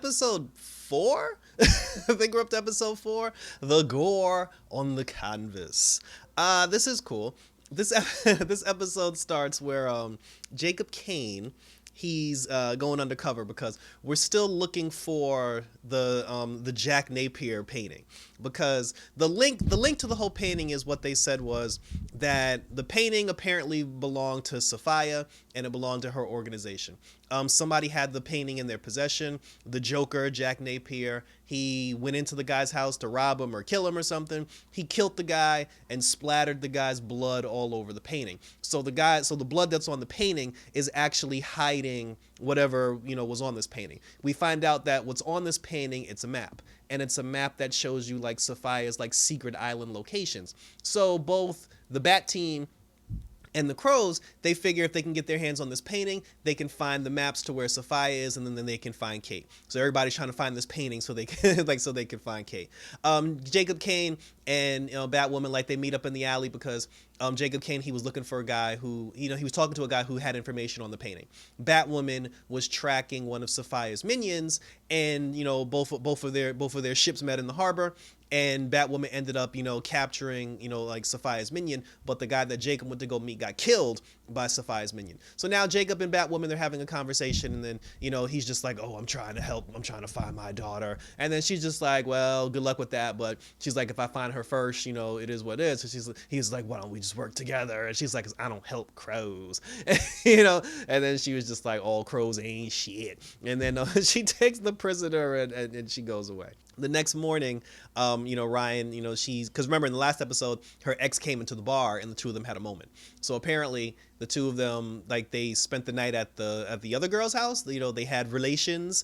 episode 4. I think we're up to episode 4. The Gore on the Canvas. This is cool. This this episode starts where Jacob Kane, he's going undercover because we're still looking for the Jack Napier painting, because the link to the whole painting is what they said was that the painting apparently belonged to Sophia and it belonged to her organization. Somebody had the painting in their possession. The Joker, Jack Napier, he went into the guy's house to rob him or kill him or something. He killed the guy and splattered the guy's blood all over the painting. So the blood that's on the painting is actually hiding whatever, was on this painting. We find out that what's on this painting, it's a map. And it's a map that shows you like Sophia's like secret island locations. So both the Bat Team and the Crows, they figure if they can get their hands on this painting, they can find the maps to where Sophia is, and then they can find Kate. So everybody's trying to find this painting so they can so they can find Kate. Jacob Kane and Batwoman, like, they meet up in the alley because Jacob Kane, he was looking for a guy who, he was talking to a guy who had information on the painting. Batwoman was tracking one of Sophia's minions, and both of their ships met in the harbor. And Batwoman ended up, capturing, like Sophia's minion, but the guy that Jacob went to go meet got killed by Sophia's minion. So now Jacob and Batwoman, they're having a conversation, and then, he's just like, oh, I'm trying to help. I'm trying to find my daughter. And then she's just like, well, good luck with that. But she's like, if I find her first, it is what it is. So he's like, why don't we just work together? And she's like, I don't help crows, and then she was just like, all crows ain't shit. And then she takes the prisoner and she goes away. The next morning, Ryan, because remember in the last episode, her ex came into the bar and the two of them had a moment. So apparently the two of them, like, they spent the night at the other girl's house. They had relations.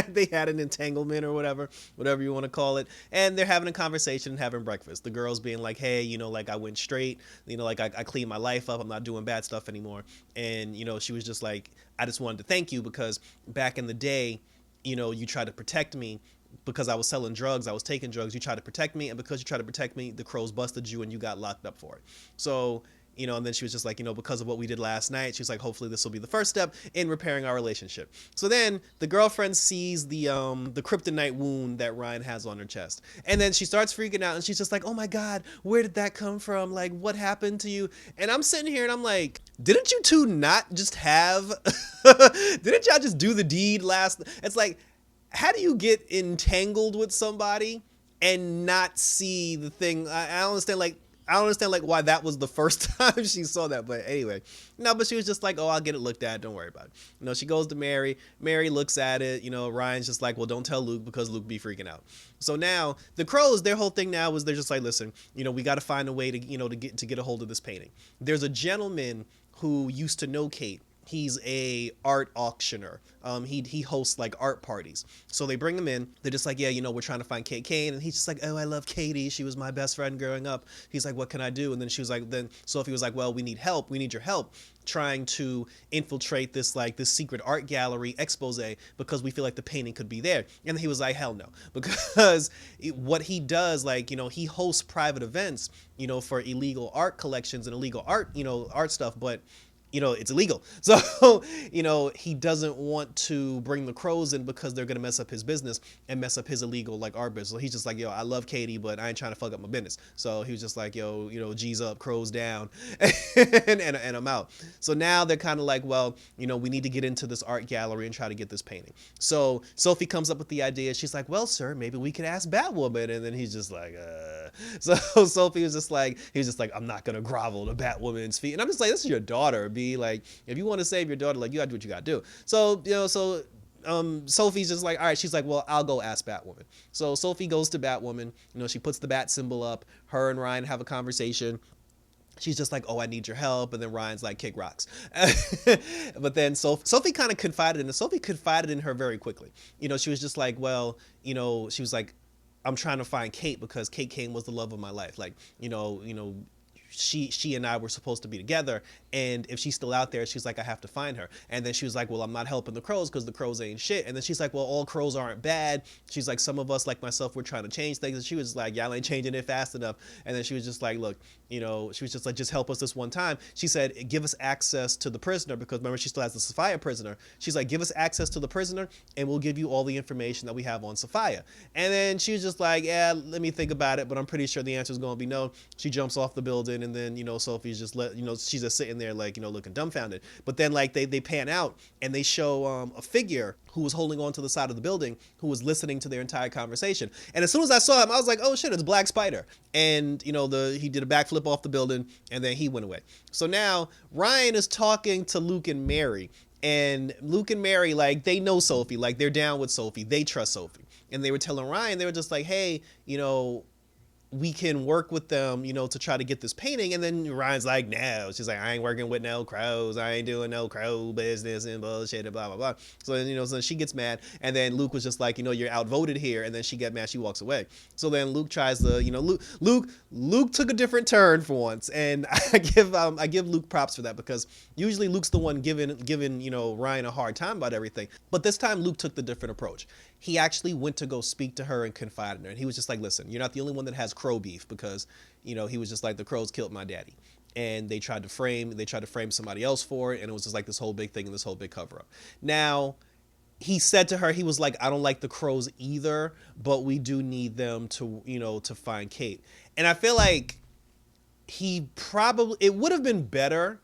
They had an entanglement or whatever you want to call it. And they're having a conversation and having breakfast. The girl's being like, hey, like, I went straight, like, I cleaned my life up. I'm not doing bad stuff anymore. And, she was just like, I just wanted to thank you because back in the day, you tried to protect me. Because I was selling drugs, I was taking drugs, you tried to protect me, and because you tried to protect me, the Crows busted you and you got locked up for it. So, and then she was just like, because of what we did last night, she's like, hopefully this will be the first step in repairing our relationship. So then the girlfriend sees the kryptonite wound that Ryan has on her chest. And then she starts freaking out and she's just like, oh my God, where did that come from? Like, what happened to you? And I'm sitting here and I'm like, didn't you two not just didn't y'all just do the deed last? It's like, how do you get entangled with somebody and not see the thing? I don't understand like why that was the first time she saw that. But anyway, no, but she was just like, oh, I'll get it looked at. Don't worry about it. She goes to Mary. Mary looks at it. Ryan's just like, well, don't tell Luke because Luke be freaking out. So now the Crows, their whole thing now is they're just like, listen, we got to find a way to, to get a hold of this painting. There's a gentleman who used to know Kate. He's a art auctioneer. He hosts like art parties. So they bring him in. They're just like, yeah, we're trying to find Kate Kane. And he's just like, oh, I love Katie. She was my best friend growing up. He's like, what can I do? And then she was like, then Sophie was like, well, we need help. We need your help trying to infiltrate this secret art gallery expose because we feel like the painting could be there. And he was like, hell no, because what he does, like, he hosts private events, for illegal art collections and illegal art, art stuff, but it's illegal. So, he doesn't want to bring the Crows in because they're going to mess up his business and mess up his illegal, like, art business. So he's just like, yo, I love Katie, but I ain't trying to fuck up my business. So he was just like, yo, G's up, Crows down, and I'm out. So now they're kind of like, well, we need to get into this art gallery and try to get this painting. So Sophie comes up with the idea. She's like, well, sir, maybe we could ask Batwoman. And then he's just like, So Sophie was just like, I'm not going to grovel to Batwoman's feet. And I'm just like, this is your daughter. Like, if you want to save your daughter, like, you gotta do what you gotta do. So Sophie's just like, all right. She's like, well, I'll go ask Batwoman. So Sophie goes to Batwoman. She puts the bat symbol up. Her and Ryan have a conversation. She's just like, oh, I need your help. And then Ryan's like, kick rocks. But then Sophie kind of confided in her very quickly. She was just like, well, she was like, I'm trying to find Kate because Kate Kane was the love of my life. Like, she and I were supposed to be together, and if she's still out there, she's like, I have to find her. And then she was like, well, I'm not helping the crows because the crows ain't shit. And then she's like, well, all crows aren't bad. She's like, some of us like myself, we're trying to change things. And she was like, y'all ain't changing it fast enough. And then she was just like, look, she was just like, just help us this one time. She said, give us access to the prisoner, because remember, she still has the Sophia prisoner. She's like, give us access to the prisoner and we'll give you all the information that we have on Sophia. And then she was just like, yeah, let me think about it, but I'm pretty sure the answer is going to be no. She jumps off the building, and then Sophie's just she's just sitting there like looking dumbfounded. But then like they pan out and they show a figure who was holding on to the side of the building, who was listening to their entire conversation. And as soon as I saw him, I was like, oh shit, it's Black Spider. And he did a backflip off the building, and then he went away. So now Ryan is talking to Luke and Mary, and Luke and Mary, like, they know Sophie, like they're down with Sophie, they trust Sophie. And they were telling Ryan, they were just like, hey, we can work with them, to try to get this painting. And then Ryan's like, no. She's like, I ain't working with no crows. I ain't doing no crow business and bullshit and blah, blah, blah. So then, so she gets mad. And then Luke was just like, you're outvoted here. And then she got mad. She walks away. So then Luke tries to, Luke took a different turn for once. And I give Luke props for that, because usually Luke's the one giving Ryan a hard time about everything. But this time Luke took the different approach. He actually went to go speak to her and confide in her. And he was just like, listen, you're not the only one that has crow beef, because, he was just like, the crows killed my daddy. And they tried to frame somebody else for it. And it was just like this whole big thing and this whole big cover up. Now, he said to her, he was like, I don't like the crows either, but we do need them to, to find Kate. And I feel like it would have been better.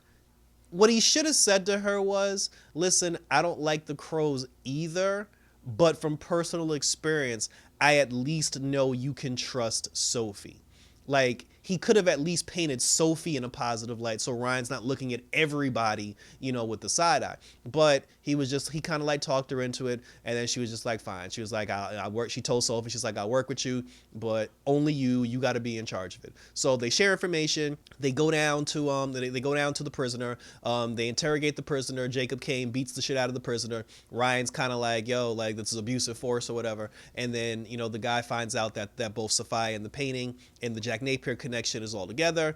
What he should have said to her was, listen, I don't like the crows either, but from personal experience, I at least know you can trust Sophie. Like, he could have at least painted Sophie in a positive light, so Ryan's not looking at everybody, with the side eye. But he kind of like talked her into it, and then she was just like, fine. She was like, I work. She told Sophie, she's like, I'll work with you, but only you got to be in charge of it. So they share information. They go down to they go down to the prisoner. They interrogate the prisoner. Jacob Kane beats the shit out of the prisoner. Ryan's kind of like, yo, like, this is abusive force or whatever. And then the guy finds out that both Sophia and the painting and the Jack Napier connection is all together.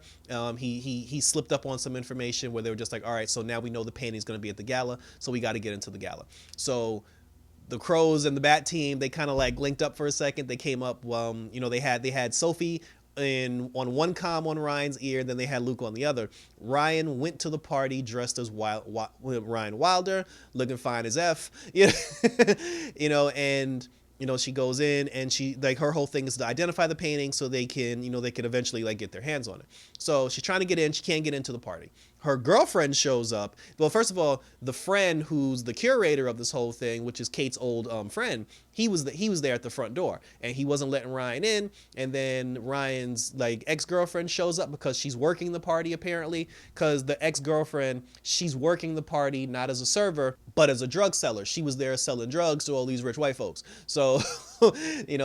He slipped up on some information where they were just like, all right, so now we know the painting's going to be at the gala, so we got to get into the gala. So the Crows and the Bat team, they kind of like linked up for a second. They came up, they had Sophie on one comm on Ryan's ear, then they had Luke on the other. Ryan went to the party dressed as Ryan Wilder, looking fine as F, and she goes in, and she, like, her whole thing is to identify the painting so they can eventually like get their hands on it. So she's trying to get in. She can't get into the party. Her girlfriend shows up. Well, first of all, the friend who's the curator of this whole thing, which is Kate's old friend, he was there at the front door, and he wasn't letting Ryan in. And then Ryan's like ex-girlfriend shows up because she's working the party, apparently, because the ex-girlfriend, she's working the party not as a server but as a drug seller. She was there selling drugs to all these rich white folks. So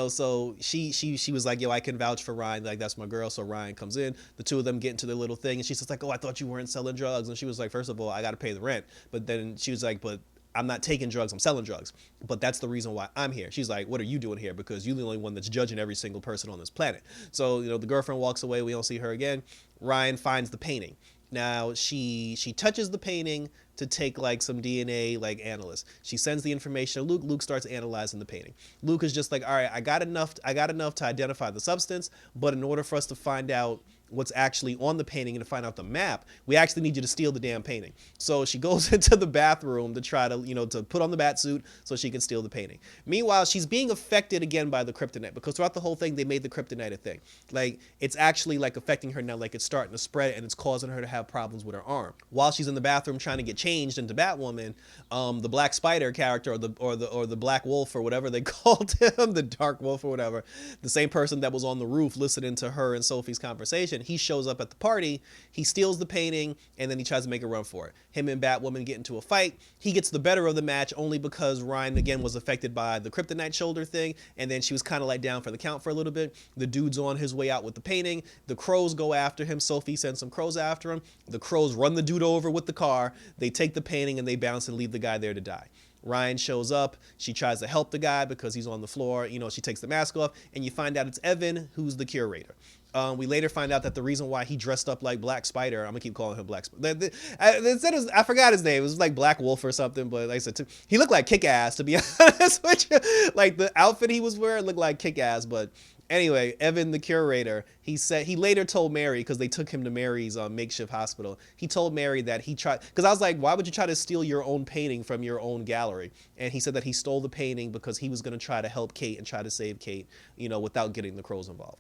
so she was like, yo, I can vouch for Ryan, like, that's my girl. So Ryan comes in, the two of them get into their little thing, and she's just like, oh, I thought you weren't selling drugs. And she was like, first of all, I got to pay the rent. But then she was like, but I'm not taking drugs, I'm selling drugs. But that's the reason why I'm here. She's like, what are you doing here? Because you're the only one that's judging every single person on this planet. So, the girlfriend walks away. We don't see her again. Ryan finds the painting. Now, she touches the painting to take like some DNA like analyst. She sends the information to Luke. Luke starts analyzing the painting. Luke is just like, all right, I got enough to identify the substance, but in order for us to find out what's actually on the painting and to find out the map, we actually need you to steal the damn painting. So she goes into the bathroom to try to, to put on the bat suit so she can steal the painting. Meanwhile, she's being affected again by the kryptonite, because throughout the whole thing, they made the kryptonite a thing. Like, it's actually like affecting her now, like it's starting to spread, and it's causing her to have problems with her arm. While she's in the bathroom trying to get changed into Batwoman, the Black Spider character, or the Black Wolf, or whatever they called him, the Dark Wolf or whatever, the same person that was on the roof listening to her and Sophie's conversation, he shows up at the party. He steals the painting, and then he tries to make a run for it. Him and Batwoman get into a fight. He gets the better of the match only because Ryan again was affected by the kryptonite shoulder thing, and then she was kind of like down for the count for a little bit. The dude's on his way out with the painting. The crows go after him. Sophie sends some crows after him. The crows run the dude over with the car. They take the painting and they bounce and leave the guy there to die. Ryan shows up. She tries to help the guy because he's on the floor. She takes the mask off, and you find out it's Evan, who's the curator. We later find out that the reason why he dressed up like Black Spider, I'm gonna keep calling him Black Spider. I forgot his name. It was like Black Wolf or something, but like I said, he looked like Kick-Ass, to be honest with you. Like the outfit he was wearing looked like Kick-Ass, but anyway, Evan, the curator, he said he later told Mary, because they took him to Mary's makeshift hospital. He told Mary that he tried, because I was like, why would you try to steal your own painting from your own gallery? And he said that he stole the painting because he was going to try to help Kate and try to save Kate, without getting the crows involved.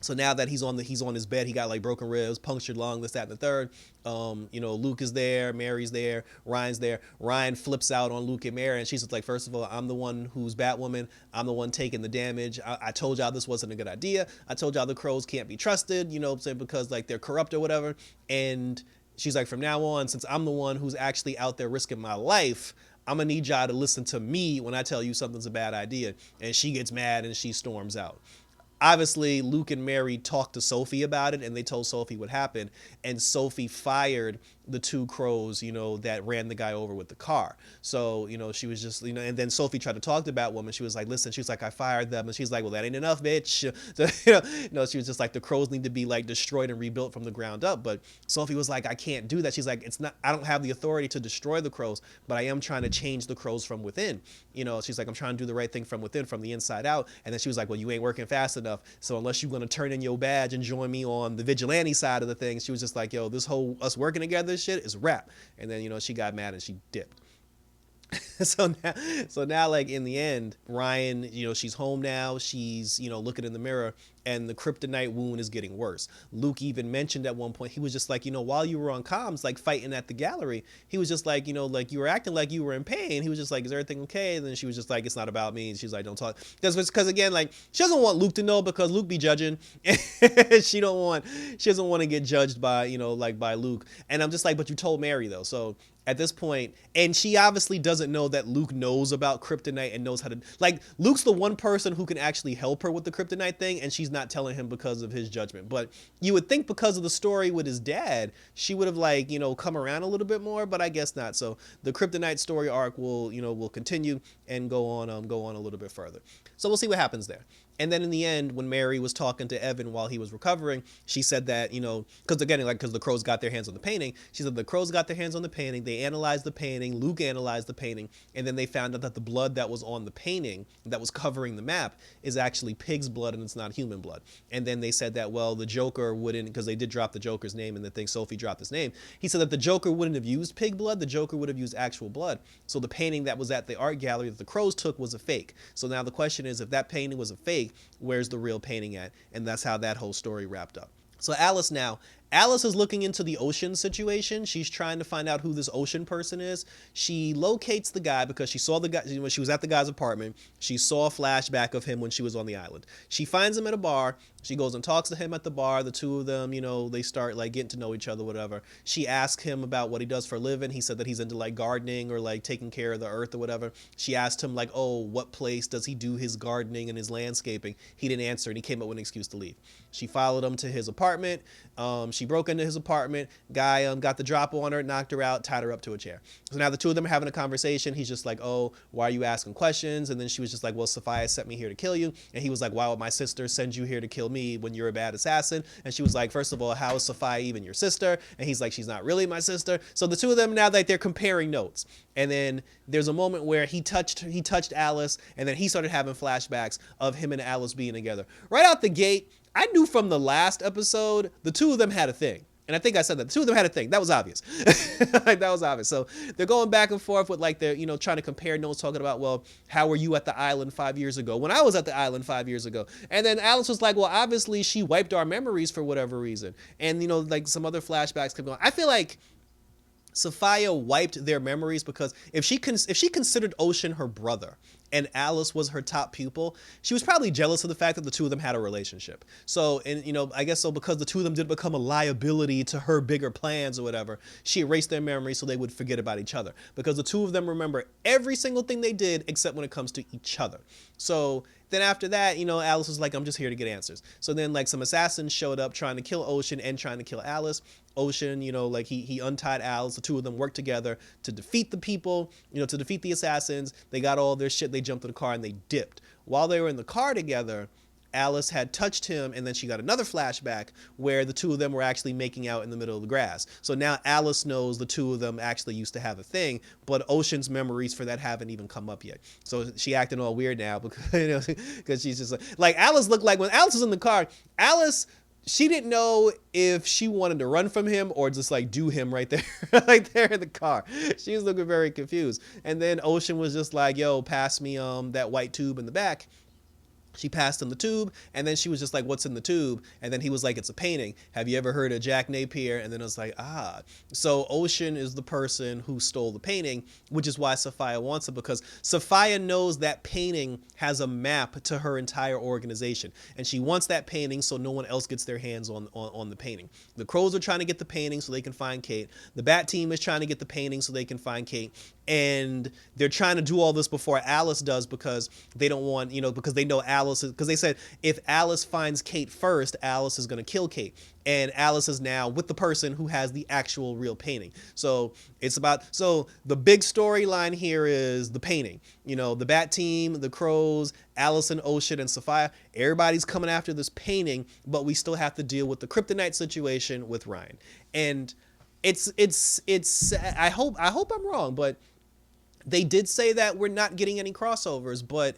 So now that he's on his bed, he got like broken ribs, punctured lung, this, that, and the third. Luke is there, Mary's there, Ryan's there. Ryan flips out on Luke and Mary, and she's just like, first of all, I'm the one who's Batwoman. I'm the one taking the damage. I told y'all this wasn't a good idea. I told y'all the crows can't be trusted, because like they're corrupt or whatever. And she's like, from now on, since I'm the one who's actually out there risking my life, I'm gonna need y'all to listen to me when I tell you something's a bad idea. And she gets mad and she storms out. Obviously, Luke and Mary talked to Sophie about it, and they told Sophie what happened. And Sophie fired the two crows, that ran the guy over with the car. So, she was just, and then Sophie tried to talk to Batwoman. She was like, listen, she was like, I fired them. And she's like, well, that ain't enough, bitch. So, she was just like, the crows need to be like destroyed and rebuilt from the ground up. But Sophie was like, I can't do that. She's like, I don't have the authority to destroy the crows, but I am trying to change the crows from within. She's like, I'm trying to do the right thing from within, from the inside out. And then she was like, well, you ain't working fast enough. So unless you're going to turn in your badge and join me on the vigilante side of the thing, she was just like, yo, this whole us working together shit is rap. And then, she got mad and she dipped. so now like in the end, Ryan, she's home now. She's, looking in the mirror, and the kryptonite wound is getting worse. Luke even mentioned at one point, he was just like, while you were on comms, like fighting at the gallery, he was just like, like you were acting like you were in pain. He was just like, is everything okay? And then she was just like, it's not about me. And she's like, don't talk. Because again, like she doesn't want Luke to know, because Luke be judging. she doesn't want to get judged by, by Luke. And I'm just like, but you told Mary though. So at this point, and she obviously doesn't know that Luke knows about kryptonite and knows how to, like, Luke's the one person who can actually help her with the kryptonite thing, and she's not telling him because of his judgment. But you would think because of the story with his dad, she would have like, come around a little bit more, but I guess not. So the kryptonite story arc will continue and go on a little bit further. So we'll see what happens there. And then in the end, when Mary was talking to Evan while he was recovering, she said that, because again, because the crows got their hands on the painting, she said the crows got their hands on the painting, they analyzed the painting, Luke analyzed the painting, and then they found out that the blood that was on the painting that was covering the map is actually pig's blood and it's not human blood. And then they said that, well, the Joker wouldn't, because they did drop the Joker's name in the thing, Sophie dropped his name. He said that the Joker wouldn't have used pig blood, the Joker would have used actual blood. So the painting that was at the art gallery that the crows took was a fake. So now the question is, if that painting was a fake, where's the real painting at? And that's how that whole story wrapped up. So Alice is looking into the Ocean situation. She's trying to find out who this Ocean person is. She locates the guy because she saw the guy when she was at the guy's apartment. She saw a flashback of him when she was on the island. She finds him at a bar. She goes and talks to him at the bar. The two of them, they start like getting to know each other, whatever. She asks him about what he does for a living. He said that he's into like gardening or like taking care of the earth or whatever. She asked him like, oh, what place does he do his gardening and his landscaping? He didn't answer, and he came up with an excuse to leave. She followed him to his apartment. She broke into his apartment. Guy got the drop on her, knocked her out, tied her up to a chair. So now the two of them are having a conversation. He's just like, oh, why are you asking questions? And then she was just like, well, Sophia sent me here to kill you. And he was like, why would my sister send you here to kill me when you're a bad assassin? And she was like, first of all, how is Sophia even your sister? And he's like, she's not really my sister. So the two of them now, like, they're comparing notes. And then there's a moment where he touched Alice, and then he started having flashbacks of him and Alice being together. Right out the gate, I knew from the last episode, the two of them had a thing. And I think I said that. The two of them had a thing. That was obvious. Like, that was obvious. So they're going back and forth with like they're, trying to compare notes, talking about, well, how were you at the island 5 years ago when I was at the island 5 years ago? And then Alice was like, well, obviously she wiped our memories for whatever reason. And, like some other flashbacks kept going. I feel like Sophia wiped their memories because if she considered Ocean her brother and Alice was her top pupil, she was probably jealous of the fact that the two of them had a relationship. So, and I guess so because the two of them did become a liability to her bigger plans or whatever, she erased their memories so they would forget about each other, because the two of them remember every single thing they did except when it comes to each other. So then after that, Alice was like, I'm just here to get answers. So then like some assassins showed up trying to kill Ocean and trying to kill Alice. Ocean, like he untied Alice. The two of them worked together to defeat the people, to defeat the assassins. They got all their shit. They jumped in the car and they dipped. While they were in the car together, Alice had touched him, and then she got another flashback where the two of them were actually making out in the middle of the grass. So now Alice knows the two of them actually used to have a thing, but Ocean's memories for that haven't even come up yet. So she acting all weird now because, because she's just like Alice looked like when Alice was in the car, Alice, she didn't know if she wanted to run from him or just like do him right there, right there in the car. She was looking very confused. And then Ocean was just like, yo, pass me that white tube in the back. She passed him the tube, and then she was just like, what's in the tube? And then he was like, it's a painting. Have you ever heard of Jack Napier? And then it was like, ah. So Ocean is the person who stole the painting, which is why Sophia wants it, because Sophia knows that painting has a map to her entire organization. And she wants that painting so no one else gets their hands on the painting. The Crows are trying to get the painting so they can find Kate. The Bat Team is trying to get the painting so they can find Kate. And they're trying to do all this before Alice does because they don't want, because they know Alice is, because they said if Alice finds Kate first, Alice is going to kill Kate. And Alice is now with the person who has the actual real painting. So it's about, so the big storyline here is the painting. The Bat Team, the Crows, Alice and Ocean and Sophia, everybody's coming after this painting, but we still have to deal with the Kryptonite situation with Ryan. And it's I hope I'm wrong, but they did say that we're not getting any crossovers, but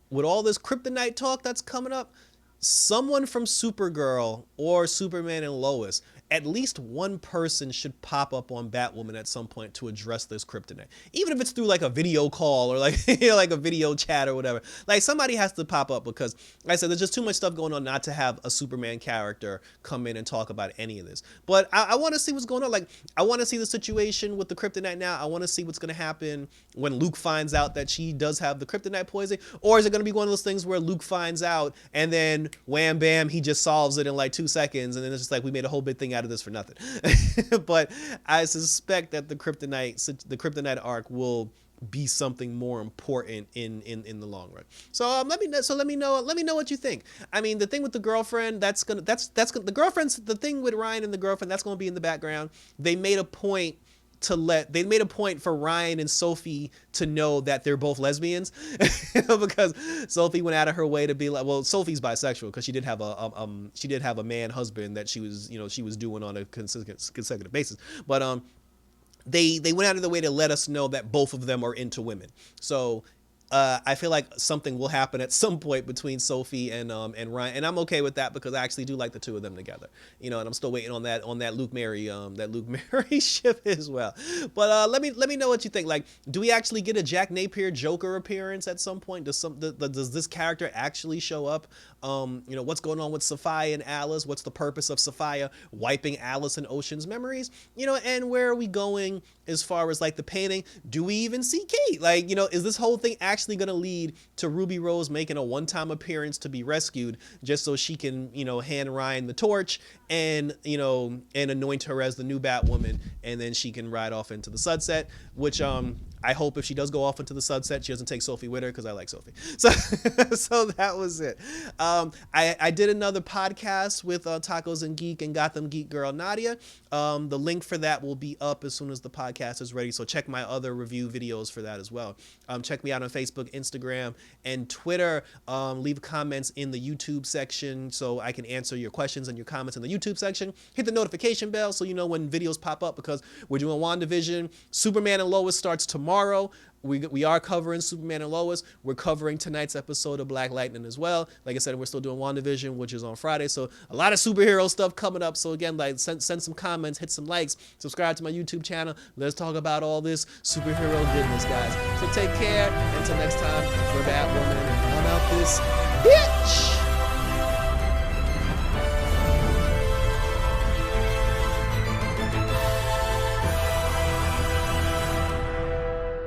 with all this Kryptonite talk that's coming up, someone from Supergirl or Superman and Lois, at least one person should pop up on Batwoman at some point to address this Kryptonite. Even if it's through like a video call or like, like a video chat or whatever. Like somebody has to pop up because, like I said, there's just too much stuff going on not to have a Superman character come in and talk about any of this. But I want to see what's going on. Like, I want to see the situation with the Kryptonite now. I want to see what's going to happen when Luke finds out that she does have the Kryptonite poison. Or is it going to be one of those things where Luke finds out and then wham, bam, he just solves it in like 2 seconds. And then it's just like, we made a whole big thing out of this for nothing. But I suspect that the Kryptonite arc will be something more important in the long run. So let me know what you think. I mean, the thing with the girlfriend, the girlfriend's the thing with Ryan and the girlfriend, that's gonna be in the background. They made a point for Ryan and Sophie to know that they're both lesbians, because Sophie went out of her way to be like, well, Sophie's bisexual because she did have a man husband that she was doing on a consecutive basis, but they went out of the way to let us know that both of them are into women. So I feel like something will happen at some point between Sophie and Ryan, and I'm okay with that because I actually do like the two of them together, and I'm still waiting on that Luke Mary ship as well. But let me know what you think. Like, do we actually get a Jack Napier Joker appearance at some point? Does this character actually show up? What's going on with Sophia and Alice? What's the purpose of Sophia wiping Alice and Ocean's memories? And where are we going as far as like the painting? Do we even see Kate? Like, is this whole thing actually going to lead to Ruby Rose making a one-time appearance to be rescued just so she can, hand Ryan the torch and anoint her as the new Batwoman, and then she can ride off into the sunset, which I hope if she does go off into the sunset, she doesn't take Sophie with her because I like Sophie. So that was it. I did another podcast with Tacos and Geek and Gotham Geek Girl Nadia. The link for that will be up as soon as the podcast is ready. So check my other review videos for that as well. Check me out on Facebook, Instagram, and Twitter. Leave comments in the YouTube section so I can answer your questions and your comments in the YouTube section. Hit the notification bell so you know when videos pop up, because we're doing WandaVision. Superman and Lois starts tomorrow. We are covering Superman and Lois. We're covering tonight's episode of Black Lightning as well. Like I said, we're still doing WandaVision, which is on Friday. So a lot of superhero stuff coming up. So again, like send some comments, hit some likes, subscribe to my YouTube channel. Let's talk about all this superhero goodness, guys. So take care. Until next time, for Batwoman, I'm out this bitch.